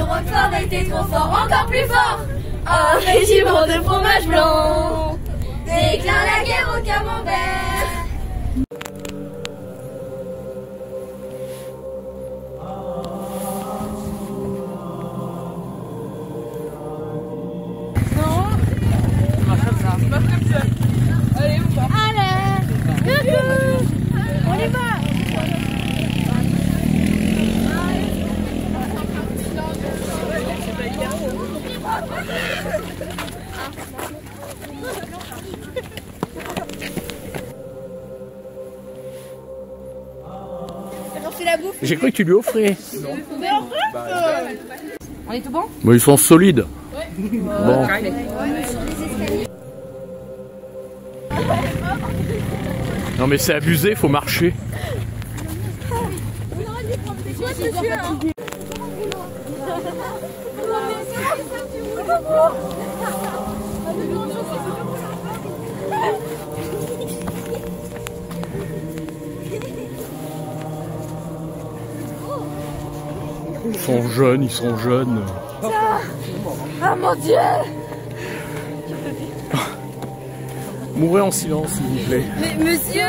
Roquefort était trop fort, encore plus fort. Un régiment de fromage blanc déclare la guerre au camembert. Allez, on va. Allez, on y va. J'ai cru que tu lui offrais. On est tout bon? Mais ils sont solides. Bon. Non mais c'est abusé, faut marcher. Ils sont jeunes, ils sont jeunes. Ah mon Dieu! Mourez en silence, s'il vous plaît. Mais monsieur!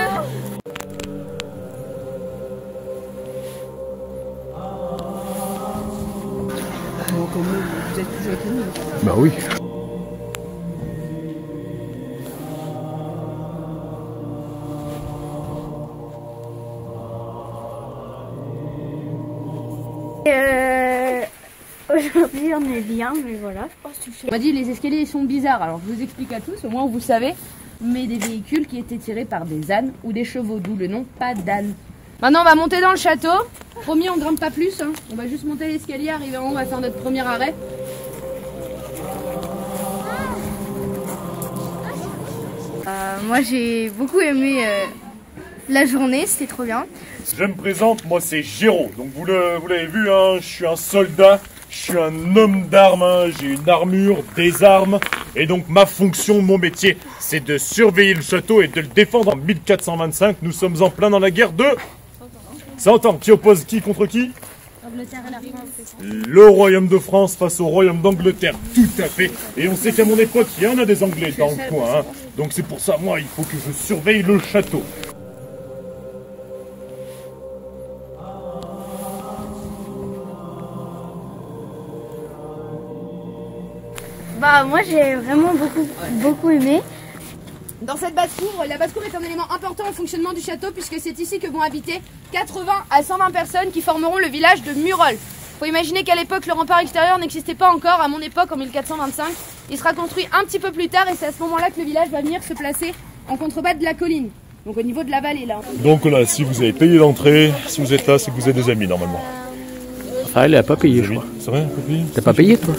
Vous êtes plus jeune que nous. Bah oui. Aujourd'hui on est bien, mais voilà. On m'a dit les escaliers sont bizarres, alors je vous explique à tous, au moins vous savez, mais des véhicules qui étaient tirés par des ânes ou des chevaux, d'où le nom pas d'âne. Maintenant on va monter dans le château, promis on grimpe pas plus, hein. On va juste monter l'escalier, arriver en haut, on va faire notre premier arrêt. Moi j'ai beaucoup aimé la journée, c'était trop bien. Je me présente, moi c'est Géraud, donc vous l'avez vu, hein, je suis un soldat, je suis un homme d'armes, hein, j'ai une armure, des armes, et donc ma fonction, mon métier, c'est de surveiller le château et de le défendre. En 1425, nous sommes en plein dans la guerre de 100 ans. Qui oppose qui contre qui? L'Angleterre et la France. Le royaume de France face au royaume d'Angleterre, tout à fait. Et on sait qu'à mon époque, il y en a des Anglais dans le coin, hein. Donc c'est pour ça, moi, il faut que je surveille le château. Bah moi j'ai vraiment beaucoup aimé. Dans cette basse-cour, la basse-cour est un élément important au fonctionnement du château puisque c'est ici que vont habiter 80 à 120 personnes qui formeront le village de Murol. Faut imaginer qu'à l'époque, le rempart extérieur n'existait pas encore. À mon époque, en 1425, il sera construit un petit peu plus tard et c'est à ce moment-là que le village va venir se placer en contrebas de la colline. Donc au niveau de la vallée là. Donc là, si vous avez payé l'entrée, si vous êtes là, c'est que vous êtes des amis normalement. Ah, elle a pas payé, je crois. C'est vrai, papy? T'as pas payé, toi?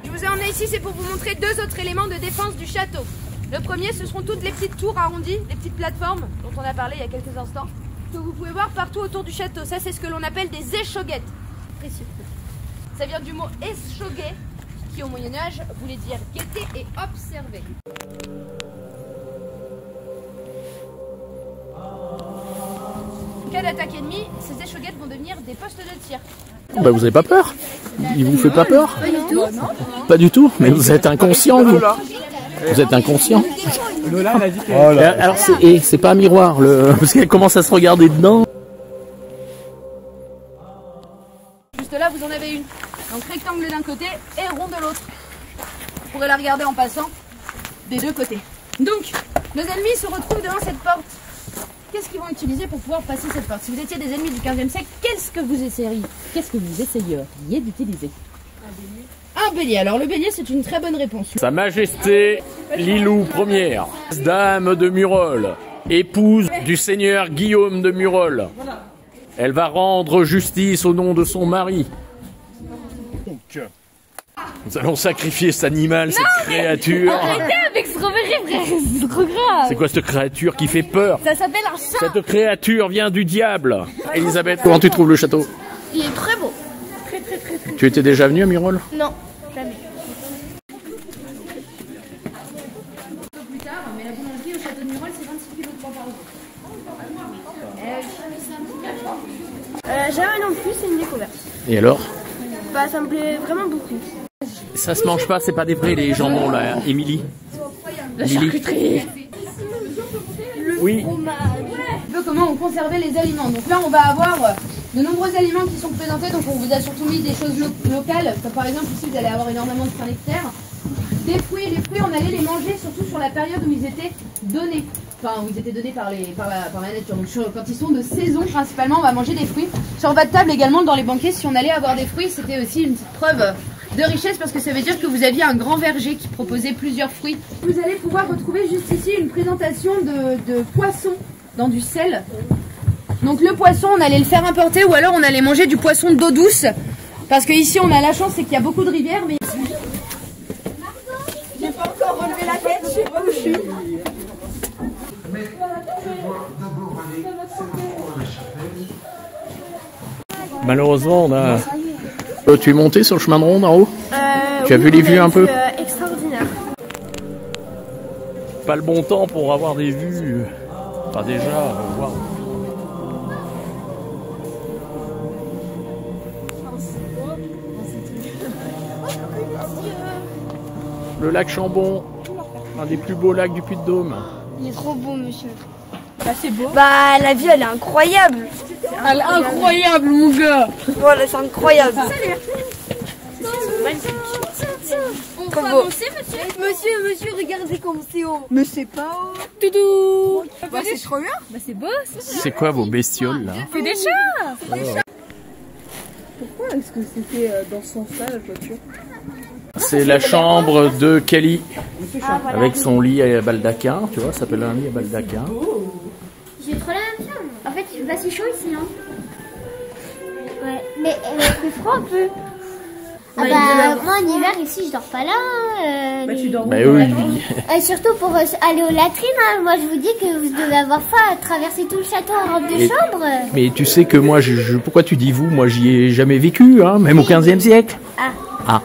Je vous ai emmené ici, c'est pour vous montrer deux autres éléments de défense du château. Le premier, ce seront toutes les petites tours arrondies, les petites plateformes dont on a parlé il y a quelques instants, que vous pouvez voir partout autour du château. Ça, c'est ce que l'on appelle des échauguettes. Précieux. Ça vient du mot échauguet, qui au Moyen-Âge voulait dire guetter et observer. En cas d'attaque ennemie, ces échauguettes vont devenir des postes de tir. Bah vous avez pas peur? Il vous fait pas peur? Pas du tout. Pas du tout? Mais vous êtes inconscient, vous? Vous êtes inconscient? Lola, elle a dit que... Oh là. Alors c'est pas un miroir, parce qu'elle commence à se regarder dedans. Juste là, vous en avez une. Donc rectangle d'un côté et rond de l'autre. Vous pourrez la regarder en passant des deux côtés. Donc, nos ennemis se retrouvent devant cette porte. Qu'est-ce qu'ils vont utiliser pour pouvoir passer cette porte? Si vous étiez des ennemis du 15e siècle, qu'est-ce que vous essayeriez d'utiliser? Un bélier. Alors le bélier, c'est une très bonne réponse. Sa Majesté Lilou Ière, dame de Murol, épouse du seigneur Guillaume de Murol. Elle va rendre justice au nom de son mari. Donc, Nous allons sacrifier cet animal, cette créature. Arrêtez avec Strawberry, frère, c'est trop grave. C'est quoi cette créature qui fait peur? Ça s'appelle un chat. Cette créature vient du diable. Elisabeth, comment tu trouves le château? Il est très beau. Très. Tu étais déjà venu à Murol? Non, jamais. Plus tard, mais la boulangerie au château de Murol, c'est 26 kilos de pain par jour. jamais non plus, c'est une découverte. Et alors? Bah ça me plaît vraiment beaucoup. Ça se mange pas, c'est pas des vrais les jambons là, hein, Émilie. La charcuterie. Oui. Un peu comment on conservait les aliments. Donc là, on va avoir de nombreux aliments qui sont présentés. Donc on vous a surtout mis des choses locales. Comme par exemple ici, vous allez avoir énormément de Saint-Nectaire. Des fruits, les fruits, on allait les manger surtout sur la période où ils étaient donnés. Enfin, où ils étaient donnés par la nature. Donc quand ils sont de saison, principalement, on va manger des fruits. Sur votre table également, dans les banquets, si on allait avoir des fruits, c'était aussi une petite preuve de richesse parce que ça veut dire que vous aviez un grand verger qui proposait plusieurs fruits. Vous allez pouvoir retrouver juste ici une présentation de poissons dans du sel. Donc le poisson, on allait le faire importer ou alors on allait manger du poisson d'eau douce. Parce que ici, on a la chance, c'est qu'il y a beaucoup de rivières, mais... J'ai pas encore relevé la tête, je sais pas où je suis. Malheureusement, on a... Tu es monté sur le chemin de ronde en haut? Tu as vu les vues un peu? Extraordinaire. Pas le bon temps pour avoir des vues. Enfin déjà, voir. Le lac Chambon, un des plus beaux lacs du Puy-de-Dôme. Il est trop beau, monsieur. Bah c'est beau. Bah la vue elle est incroyable. Elle est incroyable, mon gars. Voilà, c'est incroyable. On peut avancer, monsieur? Monsieur, regardez comme c'est haut. Mais c'est pas haut. Toudou. Bah, c'est trop bien. Bah c'est beau. C'est quoi vos bestioles là? C'est des chats. Pourquoi est-ce que c'était dans ce sens-là la voiture? C'est la chambre de Kelly avec son lit à baldaquin, tu vois, ça s'appelle un lit à baldaquin. J'ai trop la même chambre. En fait, il fait pas si chaud ici, non? Ouais, mais il fait froid un peu. Ah bah, moi en hiver ici, je dors pas là. Bah tu dors où? Bah oui. Et surtout pour aller aux latrines, hein. Moi je vous dis que vous devez avoir faim à traverser tout le château en robe de chambre. Mais tu sais que moi, pourquoi tu dis vous? Moi, j'y ai jamais vécu, hein, même au 15e siècle. Ah.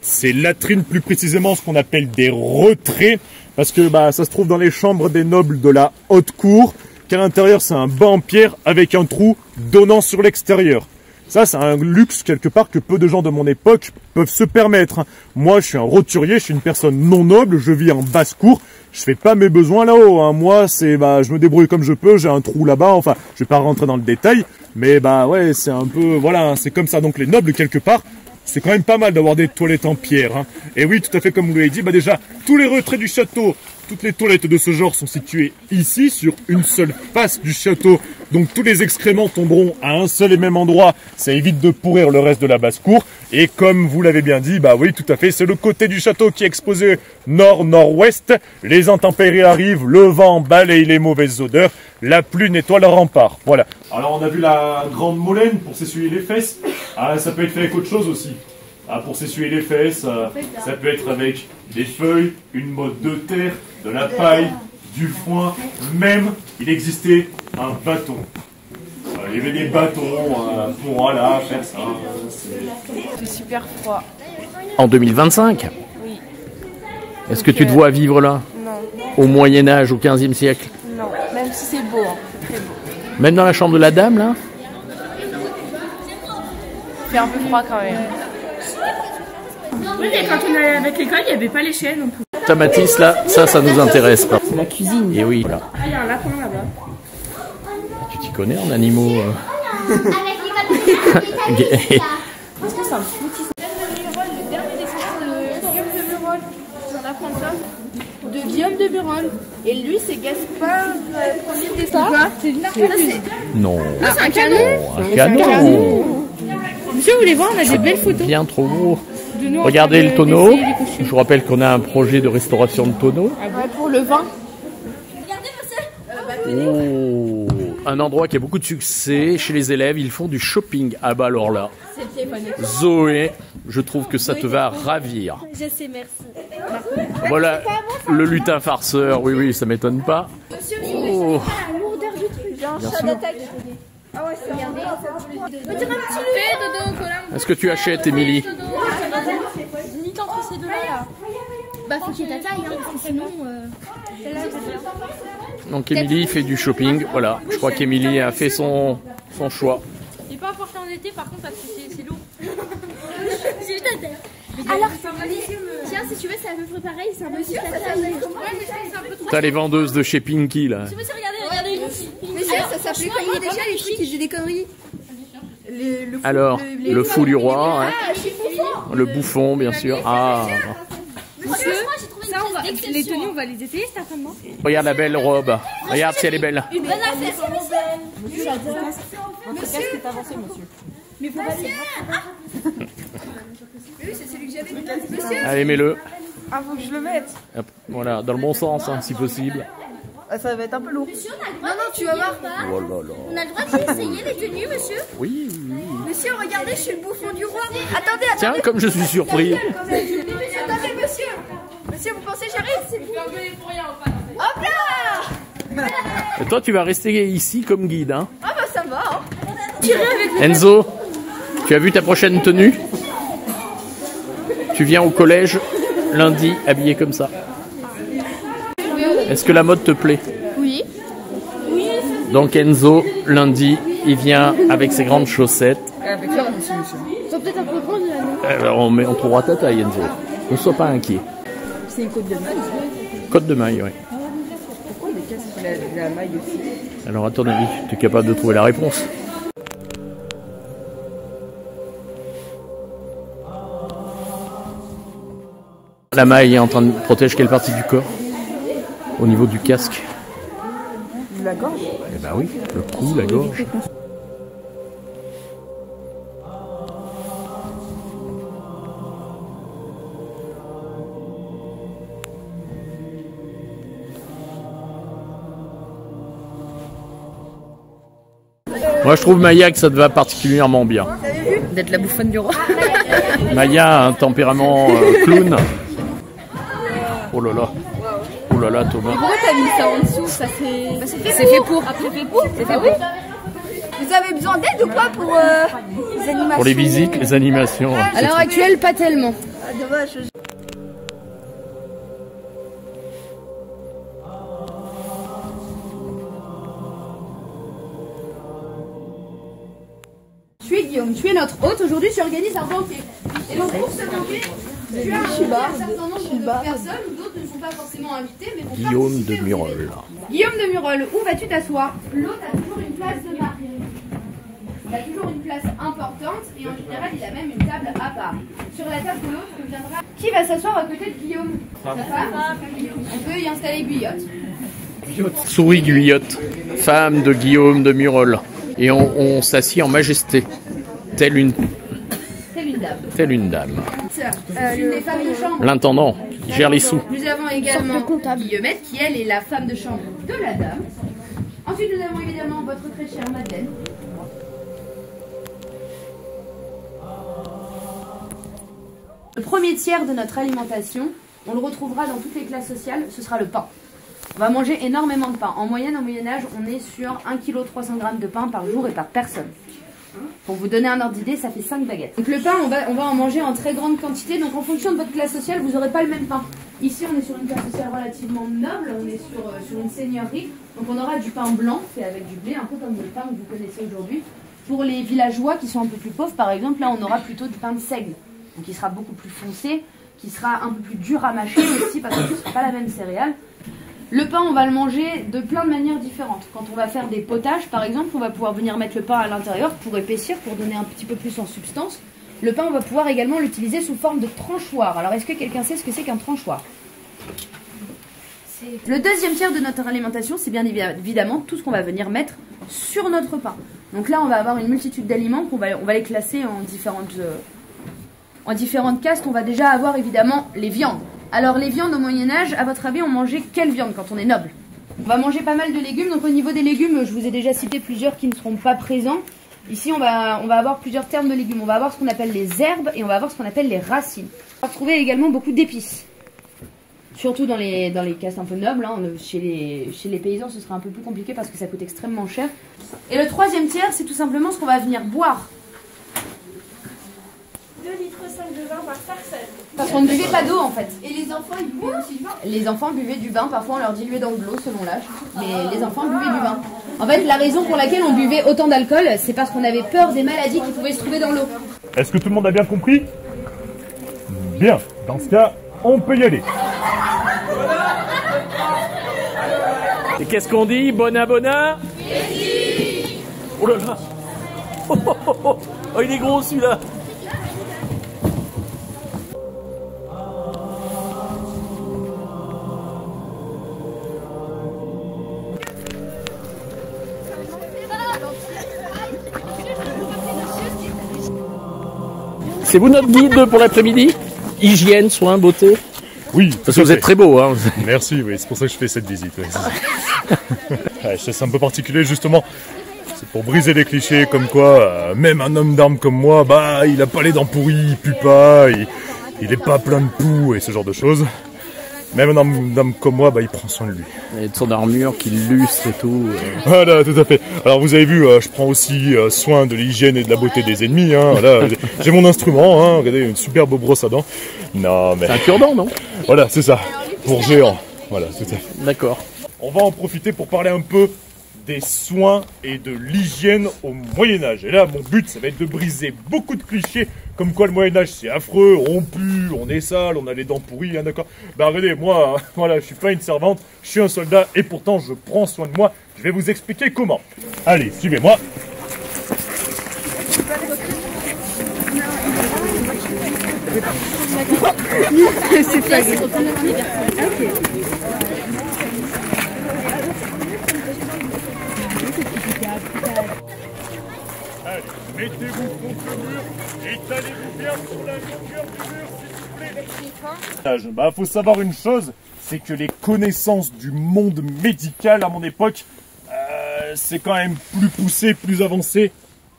C'est latrines, plus précisément ce qu'on appelle des retraits, parce que bah ça se trouve dans les chambres des nobles de la haute cour, qu'à l'intérieur c'est un banc en pierre avec un trou donnant sur l'extérieur. Ça, c'est un luxe quelque part que peu de gens de mon époque peuvent se permettre. Moi, je suis un roturier, je suis une personne non noble, je vis en basse-cour, je fais pas mes besoins là-haut. Hein. Moi, c'est je me débrouille comme je peux, j'ai un trou là-bas, enfin, je vais pas rentrer dans le détail, mais bah ouais, c'est un peu, voilà, c'est comme ça. Donc les nobles, quelque part, c'est quand même pas mal d'avoir des toilettes en pierre. Hein. Et oui, tout à fait comme vous l'avez dit, bah déjà, tous les retraits du château, toutes les toilettes de ce genre sont situées ici, sur une seule face du château. Donc tous les excréments tomberont à un seul et même endroit. Ça évite de pourrir le reste de la basse-cour. Et comme vous l'avez bien dit, bah oui, tout à fait, c'est le côté du château qui est exposé nord-nord-ouest. Les intempéries arrivent, le vent balaye les mauvaises odeurs, la pluie nettoie le rempart. Voilà. Alors on a vu la grande molène pour s'essuyer les fesses. Ah, ça peut être fait avec autre chose aussi. Ah, pour s'essuyer les fesses, ça peut être avec des feuilles, une motte de terre, de la paille, du foin, même il existait un bâton. Il y avait des bâtons pour voilà, faire ça. C'est super froid. En 2025? Oui. Est-ce que tu te vois vivre là? Non. Au Moyen-Âge, au 15e siècle? Non, même si c'est beau, hein. Très beau. Même dans la chambre de la dame là? Il fait un peu froid quand même. Oui, mais quand on allait avec l'école, il n'y avait pas les chaînes non plus. Ta Mathis là, ça nous intéresse pas. C'est la cuisine. Et oui, là. Ah, il y a un lapin là-bas. Tu t'y connais en animaux? Avec les Est-ce que c'est un petit le dernier descendant de Guillaume de Murol. J'en apprends ça. De Guillaume de Murol. Et lui, c'est Gaspard, premier descendant. C'est une arcade. Non. Ah, c'est un canon. Un canon. Monsieur, vous voulez voir, on a des belles photos. Bien trop beau. De nous, Regardez le tonneau. Je vous rappelle qu'on a un projet de restauration de tonneau. Ah ouais, pour le vin. Oh, un endroit qui a beaucoup de succès chez les élèves. Ils font du shopping. Ah bah alors là, Zoé, je trouve que ça te va ravir. Je sais, merci. Voilà le lutin farceur. Oui, oui, ça m'étonne pas. Oh. La lourdeur du truc. J'ai un Bien chat sûr. d'attaque. Ah ouais, c'est regardez. On dirait un petit loup. Est-ce que tu achètes, Émilie? Limite entre ces deux-là. Bah, faut qu'il y ait ta taille, hein, parce que sinon. Donc Émilie fait du shopping. Voilà, je crois qu'Émilie a fait son choix. Et pas forcément. d'été par contre parce que c'est lourd. J'ai juste à terre. Alors, tiens, si tu veux, c'est à peu près pareil, c'est un peu juste à terre. T'as les vendeuses de chez Pinky là. Je me suis regardé. Mais ça s'appelait comment déjà les trucs qui faisaient des conneries? Alors, le fou du roi, hein. Ah, je suis bouffon. Le bouffon bien sûr. Ah, Monsieur, ça, les tenues, on va les essayer certainement. regarde la belle robe. Regarde si elle est belle. Une bonne affaire. Mais faut pas oui, c'est celui que j'avais. Monsieur. Allez, mets-le. Ah, faut que je le mette. Hop, voilà, dans le bon sens, hein, si possible. Ah, ça va être un peu lourd. Non, tu vas voir. Oh là là. On a le droit d'essayer les tenues, monsieur? Oui, oui, oui. Monsieur, regardez, je suis le bouffon du roi. Attendez, Tiens, comme je suis surpris. attendez, monsieur. Monsieur, vous pensez j'arrive? C'est vous. Hop là. Et toi, tu vas rester ici comme guide, hein. Ah bah ça va. Hein. Enzo, tu as vu ta prochaine tenue? Tu viens au collège lundi habillé comme ça. Est-ce que la mode te plaît? Oui. Donc Enzo, lundi, il vient avec ses grandes chaussettes. Avec là aussi, monsieur. Ils sont peut-être un peu grandes, là, non? Alors on trouvera ta taille, Enzo. Ne sois pas inquiet. C'est une côte de maille. Côte de maille, oui. Pourquoi les casques la maille aussi? Alors à ton avis, tu es capable de trouver la réponse? La maille est en train de protéger quelle partie du corps? Au niveau du casque? La gorge? Eh ben oui, le cou, la gorge. Moi je trouve Maya que ça te va particulièrement bien. D'être la bouffonne du roi. Maya a un tempérament clown. Oh là là. Oh là là, Thomas. Pourquoi t'as mis ça en dessous? Ça c'est. Bah, C'est fait pour. Après fait pour. C'est fait pour. Vous avez besoin d'aide ou quoi pour les animations? Pour les visites, les animations. À l'heure actuelle, pas tellement. Ah, dommage. Tu es Guillaume, tu es notre hôte. Aujourd'hui, tu organises un banquet. Et donc, pour ce banquet, tu as un certain nombre de personnes, d'autres ne sont pas forcément invitées, mais vont Guillaume de participer aux Murol. événements. Guillaume de Murol, où vas-tu t'asseoir? L'hôte a toujours une place de marque. Il a toujours une place importante et en général, il a même une table à part. Sur la table de l'hôte viendra. Qui va s'asseoir à côté de Guillaume? Sa femme. On peut y installer Guillotte. Souris Guyot, femme de Guillaume de Murol. Et on s'assied en majesté, telle une dame. Une des femmes de chambre. L'intendant, qui gère les sous. Nous avons également Guillemette, qui elle est la femme de chambre de la dame. Ensuite, nous avons évidemment votre très chère Madeleine. Le premier tiers de notre alimentation, on le retrouvera dans toutes les classes sociales, ce sera le pain. On va manger énormément de pain. En moyenne, au Moyen-Âge, on est sur 1,3 kg de pain par jour et par personne. Pour vous donner un ordre d'idée, ça fait 5 baguettes. Donc le pain, on va en manger en très grande quantité. Donc en fonction de votre classe sociale, vous n'aurez pas le même pain. Ici, on est sur une classe sociale relativement noble, on est sur une seigneurie. Donc on aura du pain blanc, fait avec du blé, un peu comme le pain que vous connaissez aujourd'hui. Pour les villageois qui sont un peu plus pauvres, par exemple, là, on aura plutôt du pain de seigle. Donc il sera beaucoup plus foncé, qui sera un peu plus dur à mâcher aussi, parce que ce ne sera pas la même céréale. Le pain, on va le manger de plein de manières différentes. Quand on va faire des potages, par exemple, on va pouvoir venir mettre le pain à l'intérieur pour épaissir, pour donner un petit peu plus en substance. Le pain, on va pouvoir également l'utiliser sous forme de tranchoir. Alors, est-ce que quelqu'un sait ce que c'est qu'un tranchoir? Le deuxième tiers de notre alimentation, c'est bien évidemment tout ce qu'on va venir mettre sur notre pain. Donc là, on va avoir une multitude d'aliments, on va les classer en différentes castes. On va déjà avoir évidemment les viandes. Alors les viandes au Moyen-Âge, à votre avis, on mangeait quelle viande quand on est noble? On va manger pas mal de légumes. Donc au niveau des légumes, je vous ai déjà cité plusieurs qui ne seront pas présents. Ici, on va avoir plusieurs termes de légumes. On va avoir ce qu'on appelle les herbes et on va avoir ce qu'on appelle les racines. On va retrouver également beaucoup d'épices. Surtout dans les castes un peu nobles. Hein. Chez les paysans, ce sera un peu plus compliqué parce que ça coûte extrêmement cher. Et le troisième tiers, c'est tout simplement ce qu'on va venir boire. 2,5 litres de vin par personne. Parce qu'on ne buvait pas d'eau en fait. Et les enfants, ils buvaient aussi du vin? Les enfants buvaient du vin, parfois on leur diluait dans de l'eau selon l'âge, mais les enfants buvaient du vin. En fait, la raison pour laquelle on buvait autant d'alcool, c'est parce qu'on avait peur des maladies qui pouvaient se trouver dans l'eau. Est-ce que tout le monde a bien compris? Bien, dans ce cas, on peut y aller. Et qu'est-ce qu'on dit? Bona bona? Oh là là. Oh, il est gros celui-là. C'est vous notre guide pour l'après-midi? Hygiène, soins, beauté? Oui, Parce que vous êtes très beau, hein. Merci, oui, c'est pour ça que je fais cette visite. Oui. Ouais, c'est un peu particulier, justement. C'est pour briser les clichés, comme quoi, même un homme d'armes comme moi, bah, il a pas les dents pourries, il pue pas, il est pas plein de poux et ce genre de choses. Même un homme d'armes comme moi, bah, il prend soin de lui. Et de son armure qui lustre et tout. Voilà, tout à fait. Alors, vous avez vu, je prends aussi soin de l'hygiène et de la beauté des ennemis. Hein. Voilà, j'ai mon instrument, hein. Regardez, une superbe brosse à dents. Non, mais... C'est un cure-dent, non? Voilà, c'est ça. Pour géant. Voilà, tout à fait. D'accord. On va en profiter pour parler un peu des soins et de l'hygiène au Moyen-Âge. Et là, mon but, ça va être de briser beaucoup de clichés, comme quoi le Moyen-Âge, c'est affreux, on pue, on est sale, on a les dents pourries, hein, d'accord? Bah regardez, moi, voilà, je suis pas une servante, je suis un soldat, et pourtant, je prends soin de moi. Je vais vous expliquer comment. Allez, suivez-moi. C'est pas grave. Allez, mettez-vous contre le mur, étalez-vous bien sur la longueur du mur, s'il vous plaît. Bah, faut savoir une chose, c'est que les connaissances du monde médical à mon époque, c'est quand même plus poussé, plus avancé.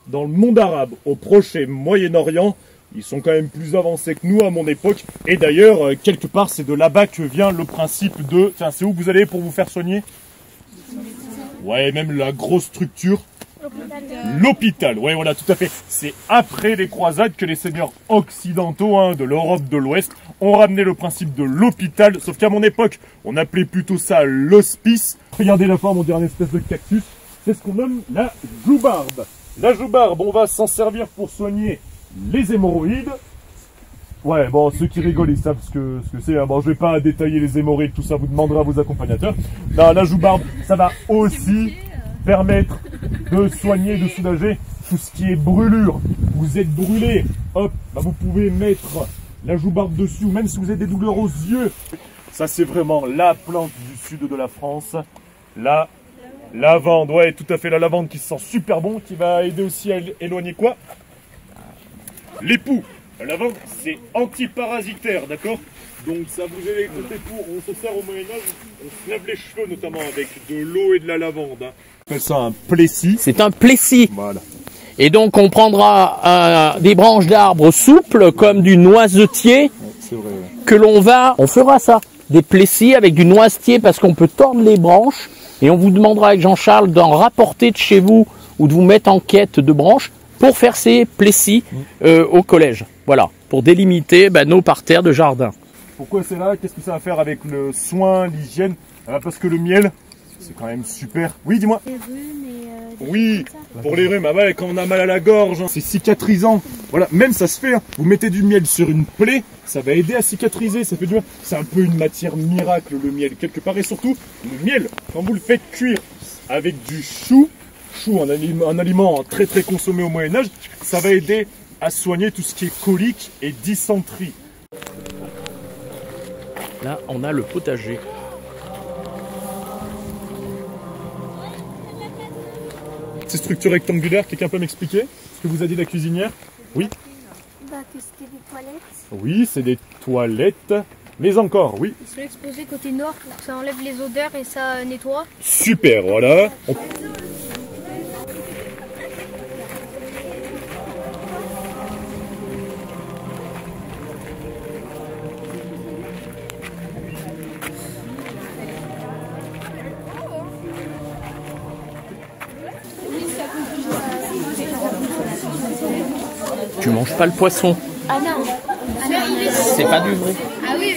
Dans le monde arabe, au Proche et Moyen-Orient, ils sont quand même plus avancés que nous à mon époque. Et d'ailleurs, quelque part, c'est de là-bas que vient le principe de... Tiens, c'est où que vous allez pour vous faire soigner? Ouais, même la grosse structure. L'hôpital, ouais, voilà, tout à fait. C'est après les croisades que les seigneurs occidentaux, hein, de l'Europe de l'Ouest, ont ramené le principe de l'hôpital. Sauf qu'à mon époque, on appelait plutôt ça l'hospice. Regardez la forme, on dirait une espèce de cactus. C'est ce qu'on nomme la joubarbe. La joubarbe, on va s'en servir pour soigner les hémorroïdes. Ouais, bon, ceux qui rigolent, ils savent ce que c'est. Hein. Bon, je vais pas détailler les hémorroïdes, tout ça, vous demanderez à vos accompagnateurs. Non, la joubarbe, ça va aussi permettre de soigner, de soulager tout ce qui est brûlure. Vous êtes brûlé, hop, bah vous pouvez mettre la joubarbe dessus, ou même si vous avez des douleurs aux yeux. Ça, c'est vraiment la plante du sud de la France. La lavande, ouais, tout à fait, la lavande qui sent super bon, qui va aider aussi à éloigner quoi? Les poux. La lavande, c'est antiparasitaire, d'accord? Donc ça vous aide côté pour, on se sert au Moyen-Âge, on se lave les cheveux notamment avec de l'eau et de la lavande. Hein. On appelle ça un plessis. C'est un plessis. Voilà. Et donc on prendra des branches d'arbres souples comme du noisetier C'est vrai. que on fera ça, des plessis avec du noisetier parce qu'on peut tordre les branches et on vous demandera avec Jean-Charles d'en rapporter de chez vous ou de vous mettre en quête de branches pour faire ces plessis au collège. Voilà, pour délimiter nos parterres de jardin. Pourquoi c'est là? Qu'est-ce que ça va faire avec le soin, l'hygiène? Parce que le miel, c'est quand même super. Oui, dis-moi. Les rhumes et Oui, pour les rhumes, ouais, quand on a mal à la gorge, hein, c'est cicatrisant. Voilà, même ça se fait. Hein. Vous mettez du miel sur une plaie, ça va aider à cicatriser, ça fait du bien. C'est un peu une matière miracle, le miel, quelque part. Et surtout, le miel, quand vous le faites cuire avec du chou, un aliment très très consommé au Moyen-Âge, ça va aider à soigner tout ce qui est colique et dysenterie. Là, on a le potager. Ces structures rectangulaires, quelqu'un peut m'expliquer ce que vous a dit la cuisinière? Oui. bah, que c'était des toilettes. Oui, c'est des toilettes. Mais encore, oui. Je l'ai exposé côté nord pour que ça enlève les odeurs et ça nettoie. Super, voilà. Tu manges pas le poisson. Ah non. C'est pas du vrai. Ah oui,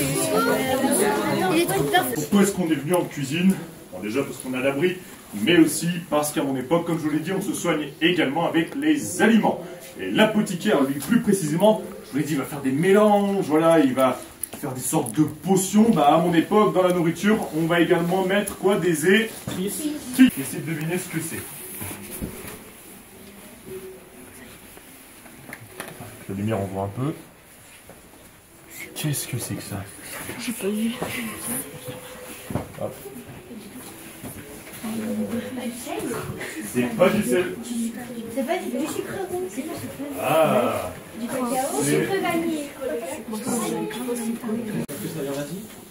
il est trucs Pourquoi est-ce qu'on est venu en cuisine? Bon, déjà parce qu'on a l'abri, mais aussi parce qu'à mon époque, comme je vous l'ai dit, on se soigne également avec les aliments. Et l'apothicaire, lui plus précisément, je vous l'ai dit, il va faire des mélanges, voilà, il va faire des sortes de potions. Bah, à mon époque, dans la nourriture, on va également mettre quoi? Des épices. Essayez de deviner ce que c'est. La lumière, on voit un peu. Qu'est-ce que c'est que ça? J'ai pas vu. Hop. C'est pas du sel. C'est pas du sucre rond, c'est pas sucre. Ah. Du cacao, sucre vanillé.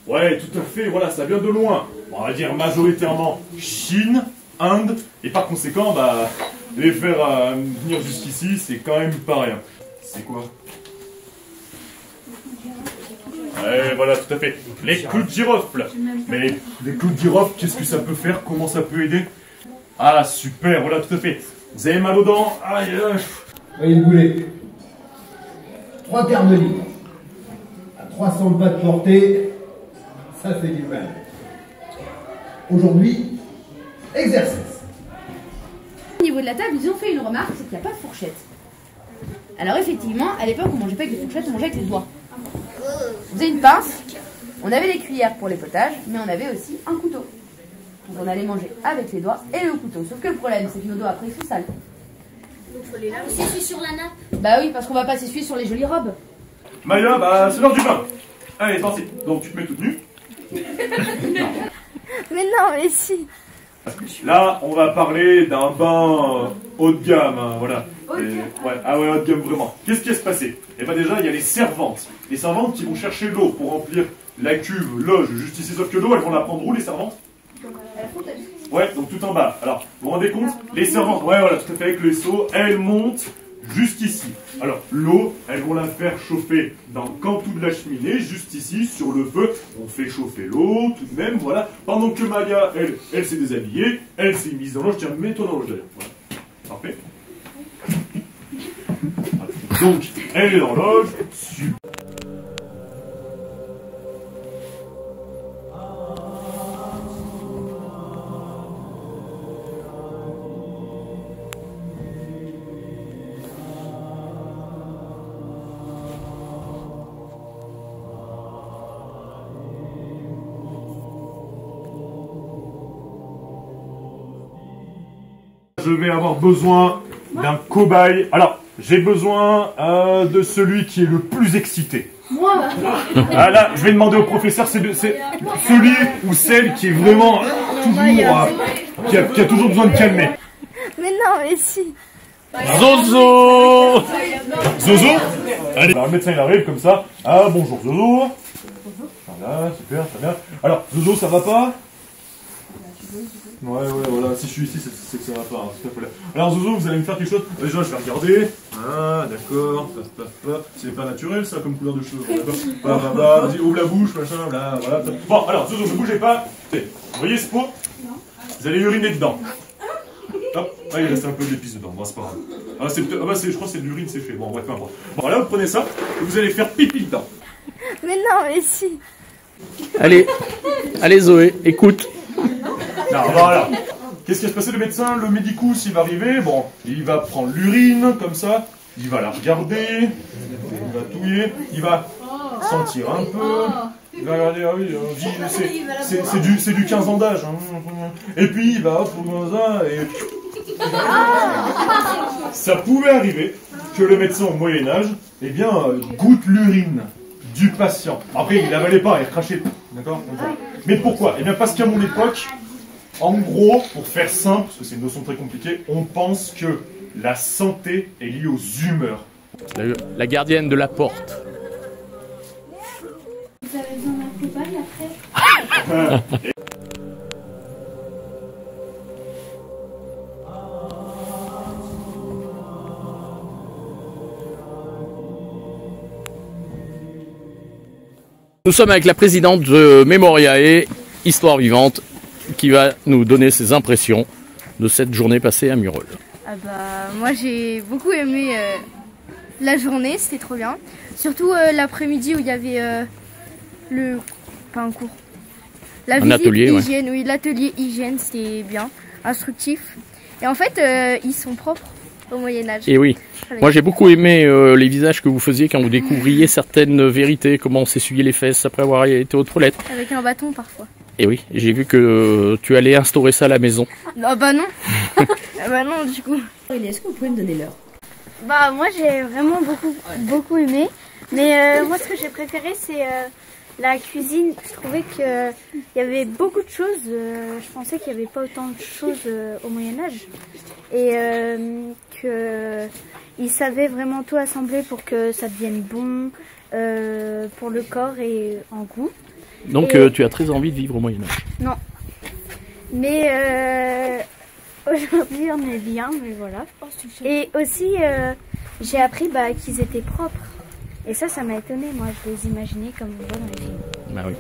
Ouais, tout à fait, voilà, ça vient de loin. Bon, on va dire majoritairement Chine, Inde, et par conséquent, bah, les faire venir jusqu'ici, c'est quand même pas rien. C'est quoi? Ouais, voilà, tout à fait. Les clous de girofle. Mais les clous de girofle, qu'est-ce que ça peut faire? Comment ça peut aider? Ah, super, voilà, tout à fait. Vous avez mal aux dents? Aïe, aïe. Voyez le boulet. 3 quarts de litre. À 300 pas de portée, ça fait du mal. Aujourd'hui, exercice. Au niveau de la table, ils ont fait une remarque, c'est qu'il n'y a pas de fourchette. Alors effectivement, à l'époque, on mangeait pas avec des fourchettes, on mangeait avec les doigts. On faisait une pince, on avait les cuillères pour les potages, mais on avait aussi un couteau. Donc on allait manger avec les doigts et le couteau. Sauf que le problème, c'est que nos doigts après, ils sont sales. Donc faut les laver. On s'essuie sur la nappe. Bah oui, parce qu'on va pas s'essuyer sur les jolies robes. Maya, bah, c'est l'heure du bain. Allez, c'est parti. Donc, tu te mets toute nue. Mais non, mais si. Là, on va parler d'un bain haut de gamme, hein, voilà. Ouais, ah ouais, haut de gamme, vraiment. Qu'est-ce qui va se passer? Eh ben déjà, il y a les servantes. Les servantes qui vont chercher l'eau pour remplir la cuve, loge, juste ici. Sauf que l'eau, elles vont la prendre où, les servantes? Ouais, donc tout en bas. Alors, vous vous rendez compte? Les servantes, ouais, voilà, tout à fait, avec le seau, elles montent juste ici. Alors, l'eau, elles vont la faire chauffer dans le cantou de la cheminée, juste ici, sur le feu. On fait chauffer l'eau, tout de même, voilà. Pendant que Maya, elle s'est déshabillée, elle s'est mise dans l'eau. Tiens, mets-toi dans l'eau, d'ailleurs. Voilà. Parfait. Donc, elle est dans l'eau. Super. Je vais avoir besoin d'un cobaye. Alors, j'ai besoin de celui qui est le plus excité. Moi. Ah là, je vais demander au professeur, c'est celui ou celle qui est vraiment toujours, qui a toujours besoin de calmer. Mais non, mais si. Zozo! Zozo? Allez, alors, le médecin il arrive comme ça. Ah, bonjour Zozo. Voilà, super, très bien. Alors, Zozo, ça va pas? Ouais, voilà, si je suis ici, c'est que ça va pas. Hein, alors Zozo, vous allez me faire quelque chose? Déjà, je vais regarder. Ah, d'accord, c'est pas naturel ça comme couleur de cheveux. Vas-y, ouvre la bouche, machin, voilà. Bon, alors Zozo, ne bougez pas. Vous voyez ce pot? Vous allez uriner dedans. Hop, ah, il reste un peu d'épices dedans, bon, c'est pas grave. Ah, je crois que c'est de l'urine séchée. Bon, bref, peu importe. Bon, là, vous prenez ça, et vous allez faire pipi dedans. Mais non, mais si. Allez, Zoé, écoute. Non, voilà. Qu'est-ce qui va se passer? Le médecin, le médicus, il va arriver. Bon, il va prendre l'urine, comme ça. Il va la regarder. Il va touiller. Il va sentir un peu. Il va regarder, ah oui, c'est du 15 ans d'âge. Hein. Et puis, il va, hop, ça, et... Ça pouvait arriver que le médecin au Moyen-Âge, eh bien, goûte l'urine du patient. Après, il n'avalait pas, il crachait. D'accord? Mais pourquoi? Eh bien, parce qu'à mon époque, en gros, pour faire simple, parce que c'est une notion très compliquée, on pense que la santé est liée aux humeurs. La gardienne de la porte. Vous avez besoin d'un copain après? Nous sommes avec la présidente de Memoriae, Histoire Vivante, qui va nous donner ses impressions de cette journée passée à Murol. Moi j'ai beaucoup aimé la journée, c'était trop bien. Surtout l'après-midi où il y avait pas un cours. La visite atelier, hygiène, oui, l'atelier hygiène, c'était bien, instructif. Et en fait, ils sont propres au Moyen-Âge. Et oui. Moi, j'ai beaucoup aimé les visages que vous faisiez quand vous découvriez certaines vérités, comment s'essuyer les fesses après avoir été aux toilettes. Avec un bâton parfois. Et oui, j'ai vu que tu allais instaurer ça à la maison. Ah bah non. Ah bah non, du coup. Est-ce que vous pouvez me donner l'heure? Bah moi j'ai vraiment beaucoup aimé. Mais moi ce que j'ai préféré c'est la cuisine. Je trouvais qu'il y avait beaucoup de choses. Je pensais qu'il n'y avait pas autant de choses au Moyen-Âge. Et qu'ils savaient vraiment tout assembler pour que ça devienne bon pour le corps et en goût. Donc tu as très envie de vivre au Moyen-Âge. Non. Mais aujourd'hui on est bien, mais voilà. Et aussi j'ai appris qu'ils étaient propres. Et ça m'a étonnée, moi je les imaginais comme on voit dans les films. Bah oui.